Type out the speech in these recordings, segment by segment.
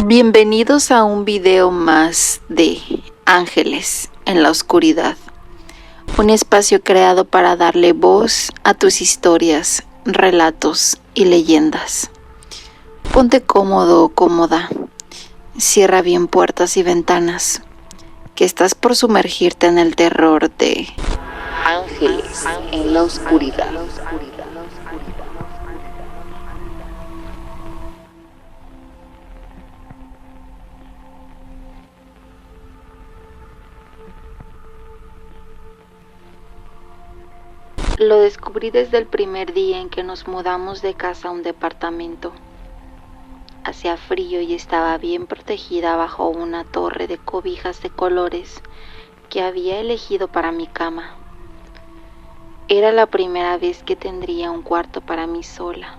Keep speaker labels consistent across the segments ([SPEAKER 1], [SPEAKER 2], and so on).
[SPEAKER 1] Bienvenidos a un video más de Ángeles en la Oscuridad, un espacio creado para darle voz a tus historias, relatos y leyendas. Ponte cómodo o cómoda, cierra bien puertas y ventanas, que estás por sumergirte en el terror de Ángeles en la Oscuridad. Lo descubrí desde el primer día en que nos mudamos de casa a un departamento. Hacía frío y estaba bien protegida bajo una torre de cobijas de colores que había elegido para mi cama. Era la primera vez que tendría un cuarto para mí sola.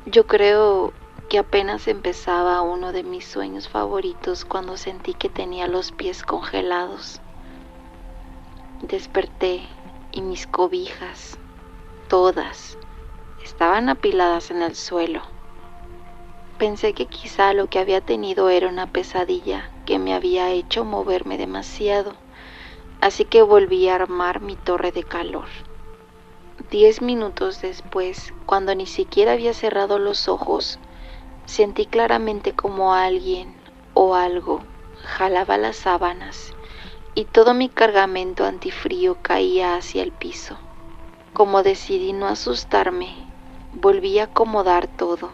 [SPEAKER 1] Yo creo que apenas empezaba uno de mis sueños favoritos cuando sentí que tenía los pies congelados. Desperté y mis cobijas, todas, estaban apiladas en el suelo. Pensé que quizá lo que había tenido era una pesadilla que me había hecho moverme demasiado, así que volví a armar mi torre de calor. 10 minutos después, cuando ni siquiera había cerrado los ojos, sentí claramente como alguien o algo jalaba las sábanas y todo mi cargamento antifrío caía hacia el piso. Como decidí no asustarme, volví a acomodar todo.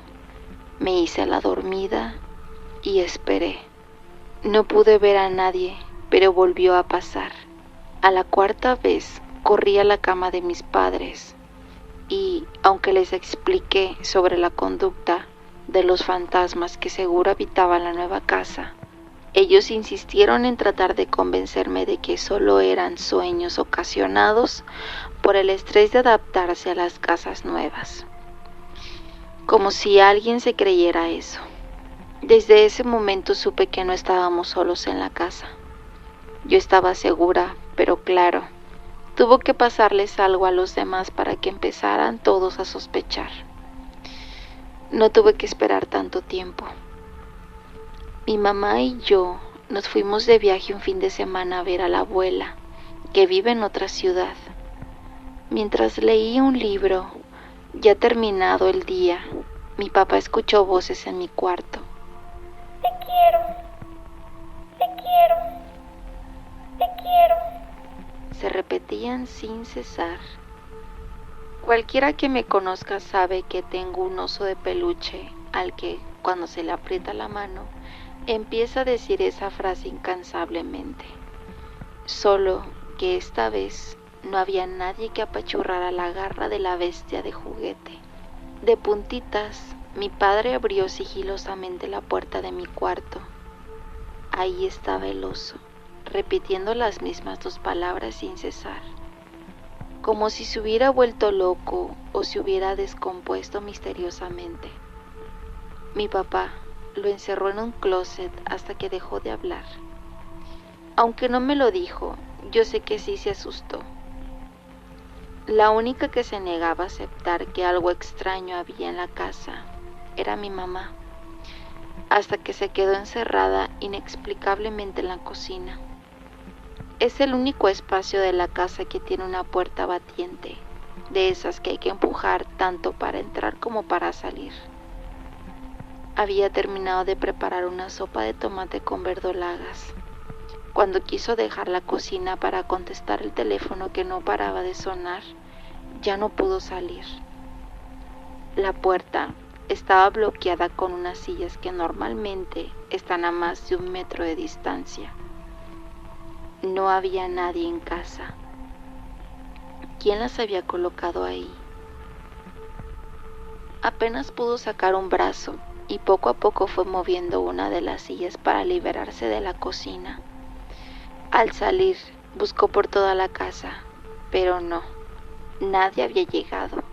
[SPEAKER 1] Me hice la dormida y esperé. No pude ver a nadie, pero volvió a pasar. A la cuarta vez corrí a la cama de mis padres y, aunque les expliqué sobre la conducta de los fantasmas que seguro habitaban la nueva casa, ellos insistieron en tratar de convencerme de que solo eran sueños ocasionados por el estrés de adaptarse a las casas nuevas. Como si alguien se creyera eso. Desde ese momento supe que no estábamos solos en la casa. Yo estaba segura, pero claro, tuvo que pasarles algo a los demás para que empezaran todos a sospechar. No tuve que esperar tanto tiempo. Mi mamá y yo nos fuimos de viaje un fin de semana a ver a la abuela, que vive en otra ciudad. Mientras leía un libro, ya terminado el día, mi papá escuchó voces en mi cuarto.
[SPEAKER 2] Te quiero, te quiero, te quiero.
[SPEAKER 1] Se repetían sin cesar. Cualquiera que me conozca sabe que tengo un oso de peluche al que, cuando se le aprieta la mano, empieza a decir esa frase incansablemente. Solo que esta vez no había nadie que apachurrara la garra de la bestia de juguete. De puntitas, mi padre abrió sigilosamente la puerta de mi cuarto. Ahí estaba el oso, repitiendo las mismas 2 palabras sin cesar, como si se hubiera vuelto loco o se hubiera descompuesto misteriosamente. Mi papá lo encerró en un closet hasta que dejó de hablar. Aunque no me lo dijo, yo sé que sí se asustó. La única que se negaba a aceptar que algo extraño había en la casa era mi mamá, hasta que se quedó encerrada inexplicablemente en la cocina. Es el único espacio de la casa que tiene una puerta batiente, de esas que hay que empujar tanto para entrar como para salir. Había terminado de preparar una sopa de tomate con verdolagas, cuando quiso dejar la cocina para contestar el teléfono que no paraba de sonar. Ya no pudo salir. La puerta estaba bloqueada con unas sillas que normalmente están a más de 1 metro de distancia. No había nadie en casa. ¿Quién las había colocado ahí? Apenas pudo sacar un brazo y poco a poco fue moviendo una de las sillas para liberarse de la cocina. Al salir, buscó por toda la casa, pero no, nadie había llegado.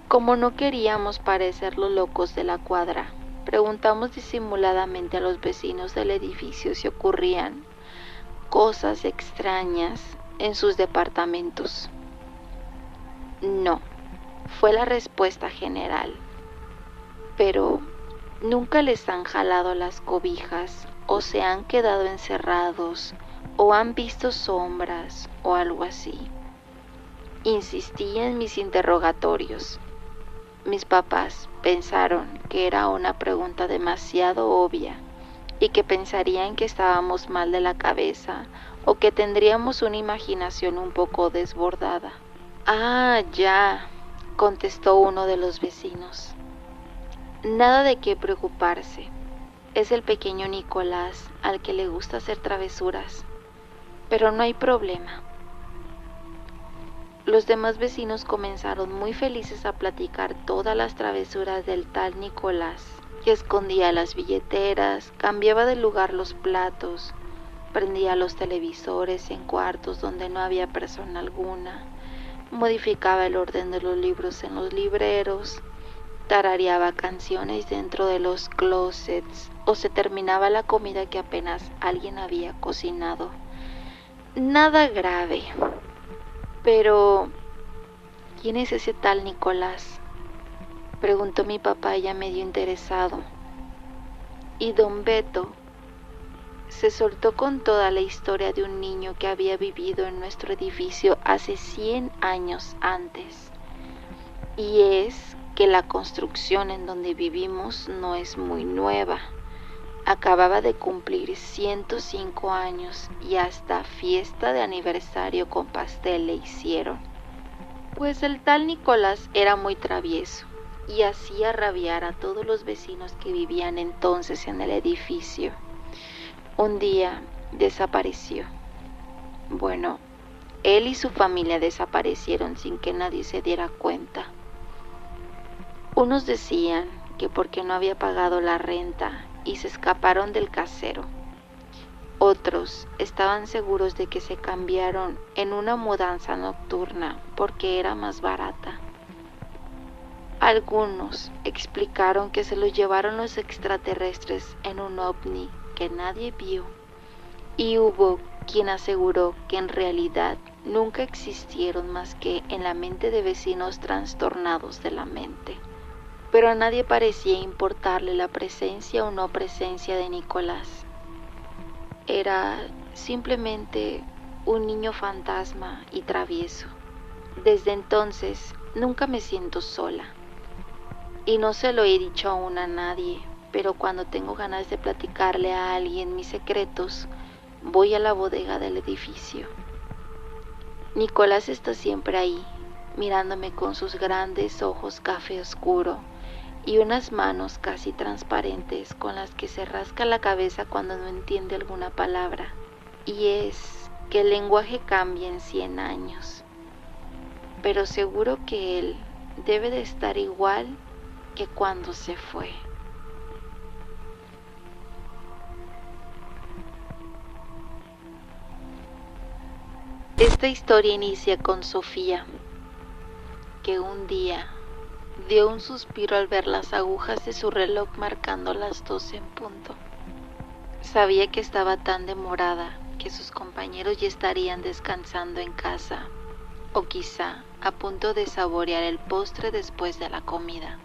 [SPEAKER 1] Como no queríamos parecer los locos de la cuadra, preguntamos disimuladamente a los vecinos del edificio si ocurrían cosas extrañas en sus departamentos. No, fue la respuesta general. pero nunca les han jalado las cobijas o se han quedado encerrados o han visto sombras o algo así. Insistí en mis interrogatorios. Mis papás pensaron que era una pregunta demasiado obvia y que pensarían que estábamos mal de la cabeza o que tendríamos una imaginación un poco desbordada. Ah, ya, contestó uno de los vecinos. Nada de qué preocuparse. Es el pequeño Nicolás al que le gusta hacer travesuras. Pero no hay problema. Los demás vecinos comenzaron muy felices a platicar todas las travesuras del tal Nicolás, que escondía las billeteras, cambiaba de lugar los platos, prendía los televisores en cuartos donde no había persona alguna, modificaba el orden de los libros en los libreros, tarareaba canciones dentro de los closets o se terminaba la comida que apenas alguien había cocinado. Nada grave. Pero, ¿quién es ese tal Nicolás?, preguntó mi papá ya medio interesado. Y don Beto se soltó con toda la historia de un niño que había vivido en nuestro edificio hace 100 años antes. Y es que la construcción en donde vivimos no es muy nueva. Acababa de cumplir 105 años y hasta fiesta de aniversario con pastel le hicieron. Pues el tal Nicolás era muy travieso y hacía rabiar a todos los vecinos que vivían entonces en el edificio. Un día desapareció. Bueno, él y su familia desaparecieron sin que nadie se diera cuenta. Unos decían que porque no había pagado la renta y se escaparon del casero. Otros estaban seguros de que se cambiaron en una mudanza nocturna porque era más barata. Algunos explicaron que se los llevaron los extraterrestres en un ovni que nadie vio. Y hubo quien aseguró que en realidad nunca existieron más que en la mente de vecinos trastornados de la mente. Pero a nadie parecía importarle la presencia o no presencia de Nicolás. Era simplemente un niño fantasma y travieso. Desde entonces nunca me siento sola. Y no se lo he dicho aún a nadie, pero cuando tengo ganas de platicarle a alguien mis secretos, voy a la bodega del edificio. Nicolás está siempre ahí, mirándome con sus grandes ojos café oscuro y unas manos casi transparentes con las que se rasca la cabeza cuando no entiende alguna palabra. Y es que el lenguaje cambia en 100 años, pero seguro que él debe de estar igual que cuando se fue. Esta historia inicia con Sofía, que un día dio un suspiro al ver las agujas de su reloj marcando las 12 en punto. Sabía que estaba tan demorada que sus compañeros ya estarían descansando en casa, o quizá a punto de saborear el postre después de la comida.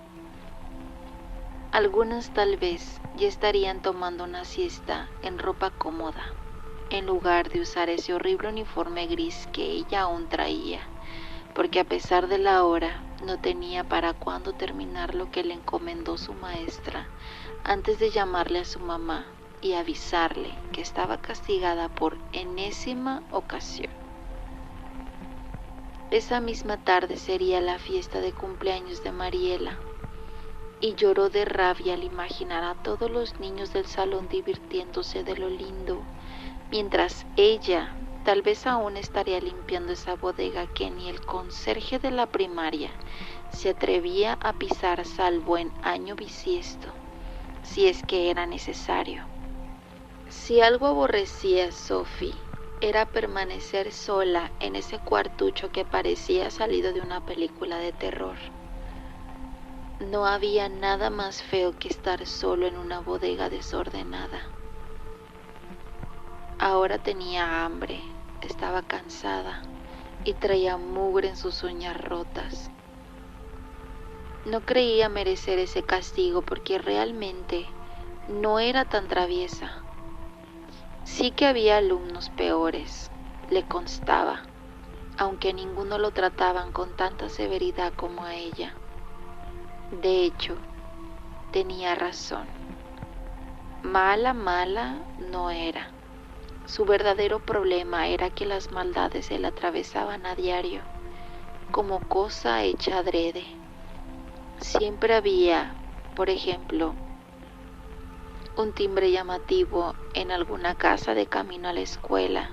[SPEAKER 1] Algunos tal vez ya estarían tomando una siesta en ropa cómoda, en lugar de usar ese horrible uniforme gris que ella aún traía, porque a pesar de la hora no tenía para cuándo terminar lo que le encomendó su maestra antes de llamarle a su mamá y avisarle que estaba castigada por enésima ocasión. Esa misma tarde sería la fiesta de cumpleaños de Mariela, y lloró de rabia al imaginar a todos los niños del salón divirtiéndose de lo lindo, mientras ella tal vez aún estaría limpiando esa bodega que ni el conserje de la primaria se atrevía a pisar salvo en año bisiesto, si es que era necesario. Si algo aborrecía a Sophie, era permanecer sola en ese cuartucho que parecía salido de una película de terror. No había nada más feo que estar solo en una bodega desordenada. Ahora tenía hambre, estaba cansada y traía mugre en sus uñas rotas. No creía merecer ese castigo porque realmente no era tan traviesa. Sí que había alumnos peores, le constaba, aunque ninguno lo trataban con tanta severidad como a ella. De hecho, tenía razón. Mala no era. Su verdadero problema era que las maldades se la atravesaban a diario, como cosa hecha adrede. Siempre había, por ejemplo, un timbre llamativo en alguna casa de camino a la escuela,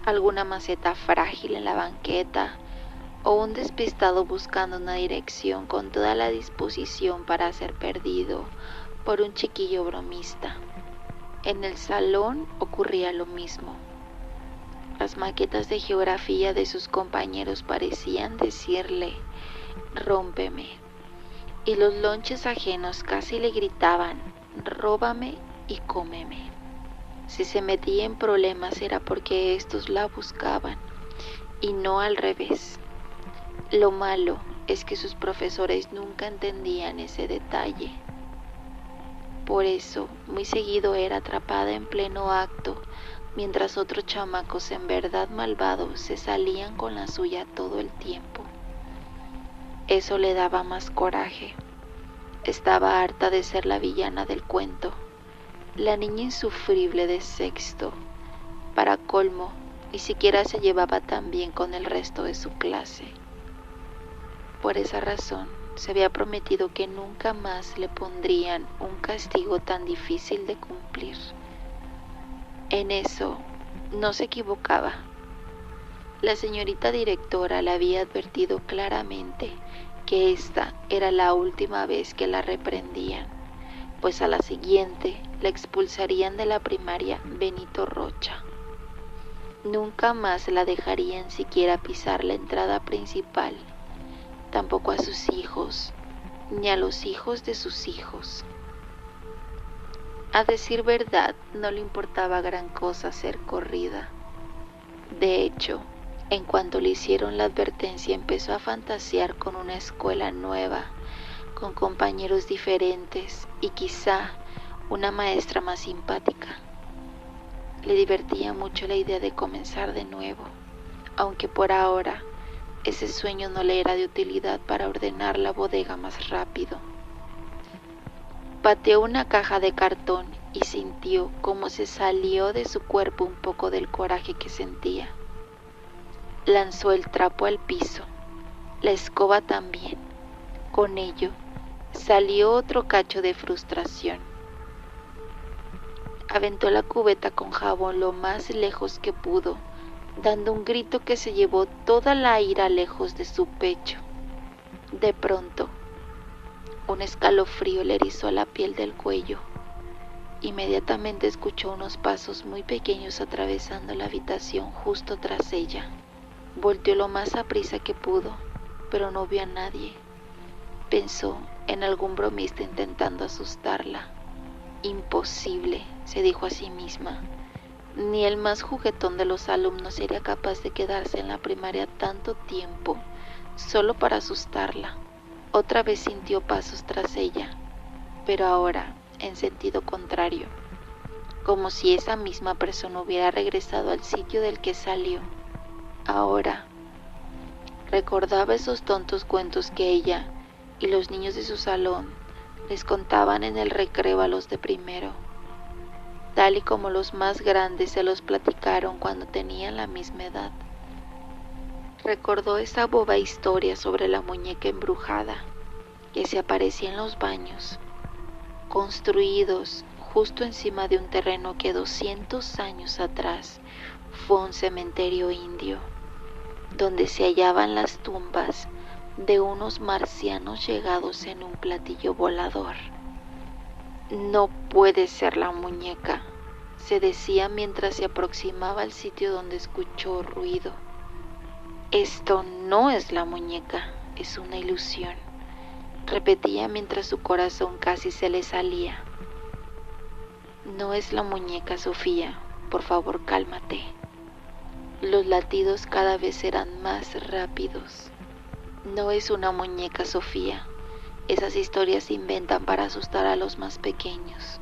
[SPEAKER 1] alguna maceta frágil en la banqueta o un despistado buscando una dirección con toda la disposición para ser perdido por un chiquillo bromista. En el salón ocurría lo mismo. Las maquetas de geografía de sus compañeros parecían decirle «rómpeme», y los lonches ajenos casi le gritaban «róbame y cómeme». Si se metía en problemas era porque estos la buscaban y no al revés. Lo malo es que sus profesores nunca entendían ese detalle. Por eso, muy seguido era atrapada en pleno acto, mientras otros chamacos en verdad malvados se salían con la suya todo el tiempo. Eso le daba más coraje. Estaba harta de ser la villana del cuento, la niña insufrible de sexto. Para colmo, ni siquiera se llevaba tan bien con el resto de su clase. Por esa razón, se había prometido que nunca más le pondrían un castigo tan difícil de cumplir. En eso, no se equivocaba. La señorita directora le había advertido claramente que esta era la última vez que la reprendían, pues a la siguiente la expulsarían de la primaria Benito Rocha. Nunca más la dejarían siquiera pisar la entrada principal, tampoco a sus hijos, ni a los hijos de sus hijos. A decir verdad, no le importaba gran cosa ser corrida. De hecho, en cuanto le hicieron la advertencia, empezó a fantasear con una escuela nueva, con compañeros diferentes y quizá una maestra más simpática. Le divertía mucho la idea de comenzar de nuevo, aunque por ahora ese sueño no le era de utilidad para ordenar la bodega más rápido. Pateó una caja de cartón y sintió cómo se salió de su cuerpo un poco del coraje que sentía. Lanzó el trapo al piso, la escoba también. Con ello, salió otro cacho de frustración. Aventó la cubeta con jabón lo más lejos que pudo, dando un grito que se llevó toda la ira lejos de su pecho. De pronto, un escalofrío le erizó la piel del cuello. Inmediatamente escuchó unos pasos muy pequeños atravesando la habitación justo tras ella. Volteó lo más aprisa que pudo, pero no vio a nadie. Pensó en algún bromista intentando asustarla. Imposible, se dijo a sí misma. Ni el más juguetón de los alumnos sería capaz de quedarse en la primaria tanto tiempo solo para asustarla. Otra vez sintió pasos tras ella, pero ahora en sentido contrario, como si esa misma persona hubiera regresado al sitio del que salió. Ahora recordaba esos tontos cuentos que ella y los niños de su salón les contaban en el recreo a los de primero, tal y como los más grandes se los platicaron cuando tenían la misma edad. Recordó esa boba historia sobre la muñeca embrujada que se aparecía en los baños, construidos justo encima de un terreno que 200 años atrás fue un cementerio indio, donde se hallaban las tumbas de unos marcianos llegados en un platillo volador. No puede ser la muñeca, se decía mientras se aproximaba al sitio donde escuchó ruido. Esto no es la muñeca, es una ilusión, repetía mientras su corazón casi se le salía. No es la muñeca, Sofía, por favor cálmate. Los latidos cada vez eran más rápidos. No es una muñeca, Sofía, Esas historias se inventan para asustar a los más pequeños,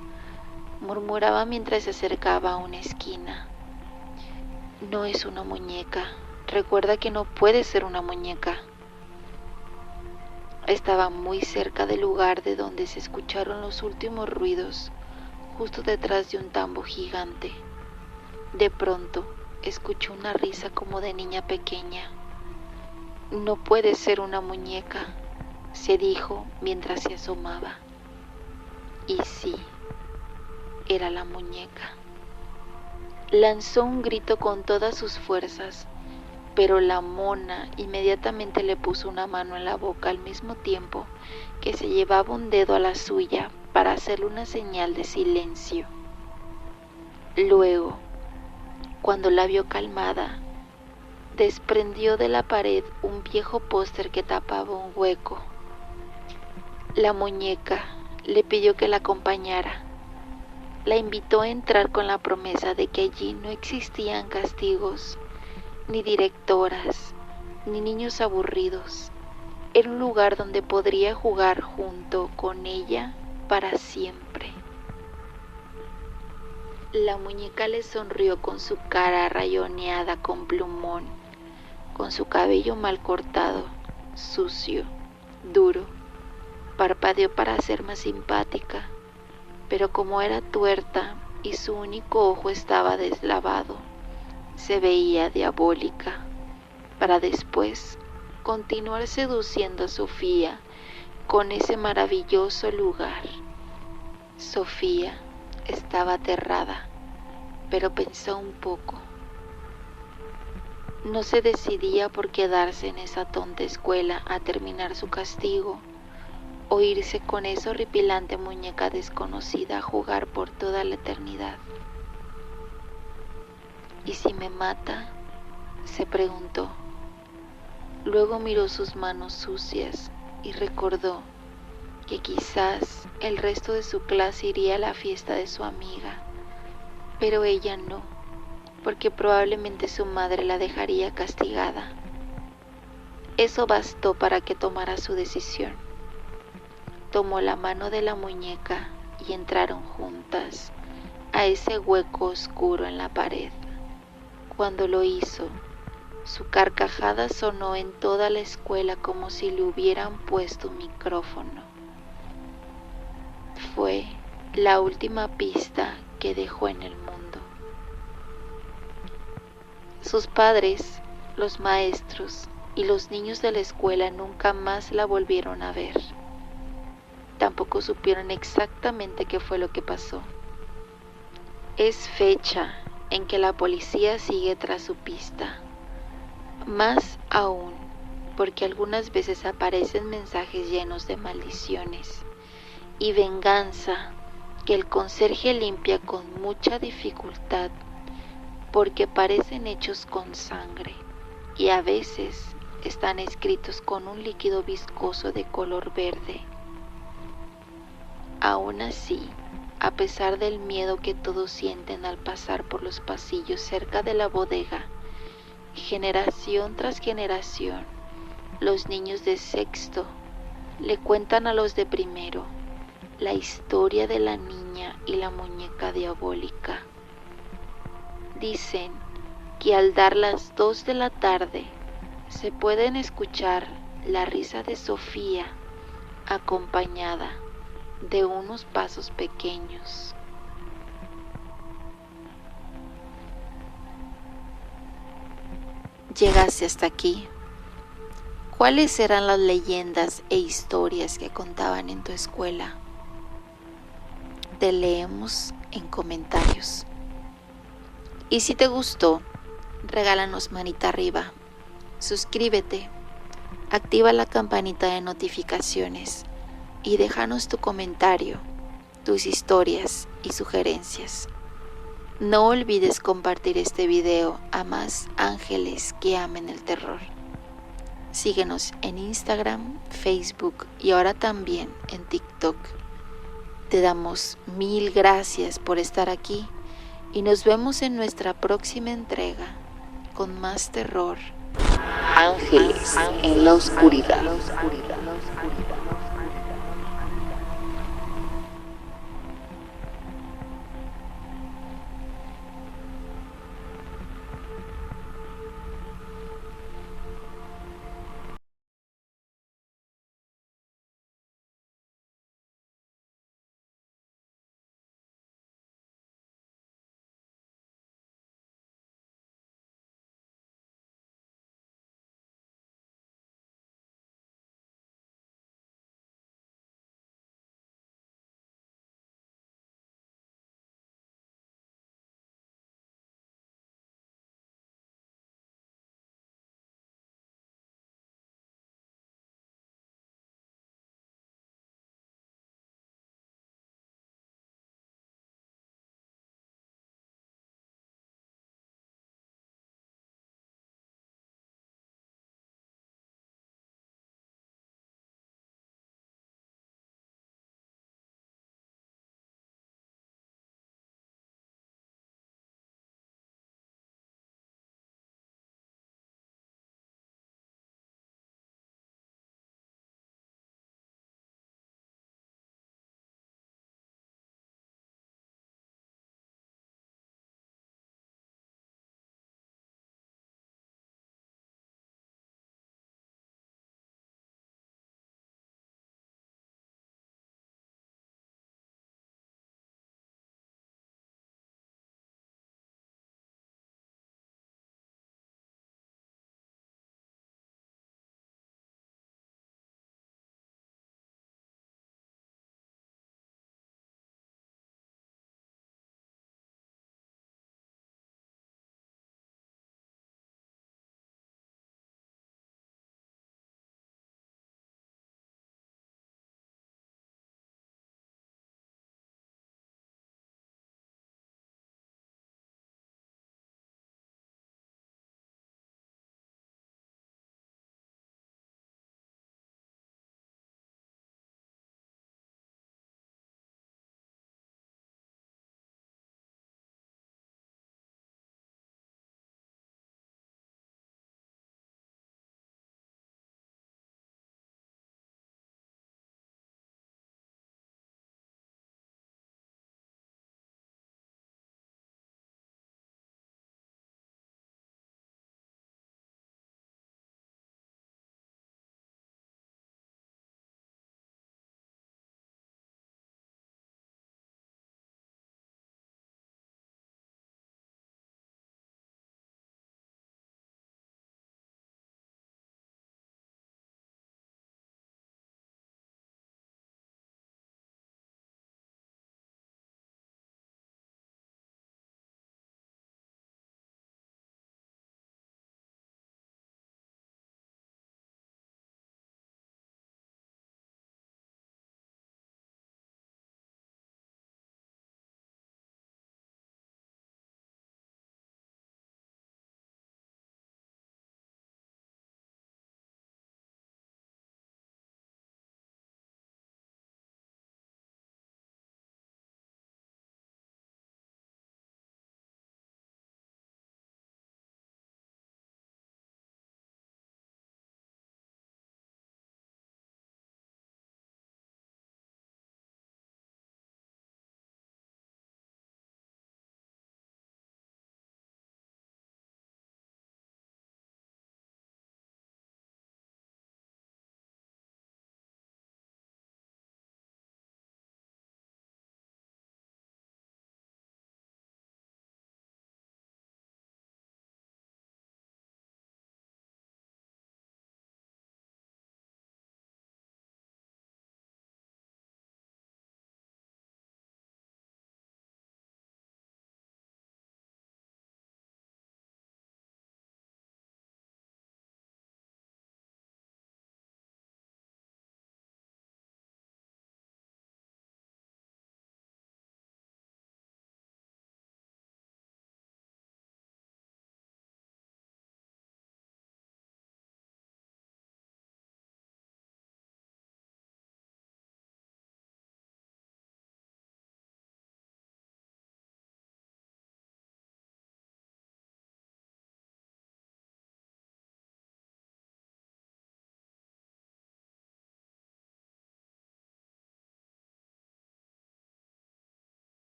[SPEAKER 1] murmuraba mientras se acercaba a una esquina. No es una muñeca. Recuerda que no puede ser una muñeca. Estaba muy cerca del lugar de donde se escucharon los últimos ruidos, justo detrás de un tambo gigante. De pronto, escuchó una risa como de niña pequeña. No puede ser una muñeca, se dijo mientras se asomaba. Y sí, era la muñeca. Lanzó un grito con todas sus fuerzas, pero la mona inmediatamente le puso una mano en la boca al mismo tiempo que se llevaba un dedo a la suya para hacerle una señal de silencio. Luego, cuando la vio calmada, desprendió de la pared un viejo póster que tapaba un hueco. La muñeca le pidió que la acompañara. La invitó a entrar con la promesa de que allí no existían castigos, ni directoras, ni niños aburridos. Era un lugar donde podría jugar junto con ella para siempre. La muñeca le sonrió con su cara rayoneada con plumón, con su cabello mal cortado, sucio, duro. Parpadeó para ser más simpática, pero como era tuerta y su único ojo estaba deslavado, se veía diabólica, para después continuar seduciendo a Sofía con ese maravilloso lugar. Sofía estaba aterrada, pero pensó un poco. No se decidía por quedarse en esa tonta escuela a terminar su castigo o irse con esa horripilante muñeca desconocida a jugar por toda la eternidad. ¿Y si me mata?, se preguntó. Luego miró sus manos sucias y recordó que quizás el resto de su clase iría a la fiesta de su amiga, pero ella no, porque probablemente su madre la dejaría castigada. Eso bastó para que tomara su decisión. Tomó la mano de la muñeca y entraron juntas a ese hueco oscuro en la pared. Cuando lo hizo, su carcajada sonó en toda la escuela como si le hubieran puesto un micrófono. Fue la última pista que dejó en el mundo. Sus padres, los maestros y los niños de la escuela nunca más la volvieron a ver. Tampoco supieron exactamente qué fue lo que pasó. Es fecha en que la policía sigue tras su pista. Más aún, porque algunas veces aparecen mensajes llenos de maldiciones y venganza que el conserje limpia con mucha dificultad, porque parecen hechos con sangre y a veces están escritos con un líquido viscoso de color verde. Aún así, a pesar del miedo que todos sienten al pasar por los pasillos cerca de la bodega, generación tras generación, los niños de sexto le cuentan a los de primero la historia de la niña y la muñeca diabólica. Dicen que al dar las 2 de la tarde se pueden escuchar la risa de Sofía acompañada de unos pasos pequeños. Llegaste hasta aquí. ¿Cuáles eran las leyendas e historias que contaban en tu escuela? Te leemos en comentarios. Y si te gustó, regálanos manita arriba, suscríbete, activa la campanita de notificaciones y déjanos tu comentario, tus historias y sugerencias. No olvides compartir este video a más ángeles que amen el terror. Síguenos en Instagram, Facebook y ahora también en TikTok. Te damos 1000 gracias por estar aquí y nos vemos en nuestra próxima entrega con más terror.
[SPEAKER 3] Ángeles en la oscuridad.